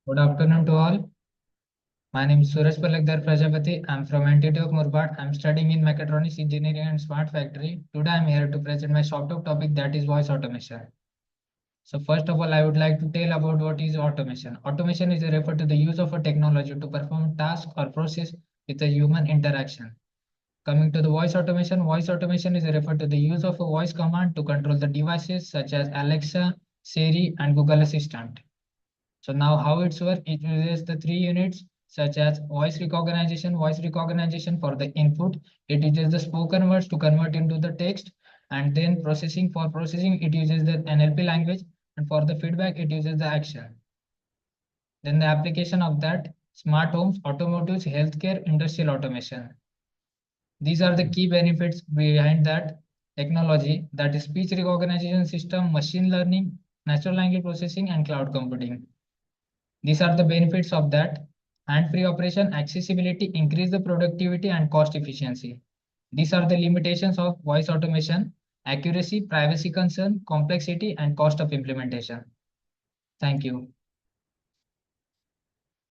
Good afternoon to all. My name is Suraj Prajapati. I'm from NTTF Murbad. I'm studying in Mechatronics Engineering and Smart Factory. Today I'm here to present my short talk topic, that is voice automation. So first of all, I would like to tell about what is automation. Automation is a refer to the use of a technology to perform task or process with a human interaction. Coming to the voice automation is a refer to the use of a voice command to control the devices such as Alexa, Siri, and Google Assistant. So now how it's work? It uses the three units such as voice recognition for the input. It uses the spoken words to convert into the text, and then processing. For processing, it uses the NLP language, and for the feedback, it uses the action. Then the application of that: smart homes, automotives, healthcare, industrial automation. These are the key benefits behind that technology, that is speech recognition system, machine learning, natural language processing, and cloud computing. These are the benefits of that: hand-free operation, accessibility, increase the productivity and cost efficiency. These are the limitations of voice automation: accuracy, privacy concern, complexity, and cost of implementation. Thank you.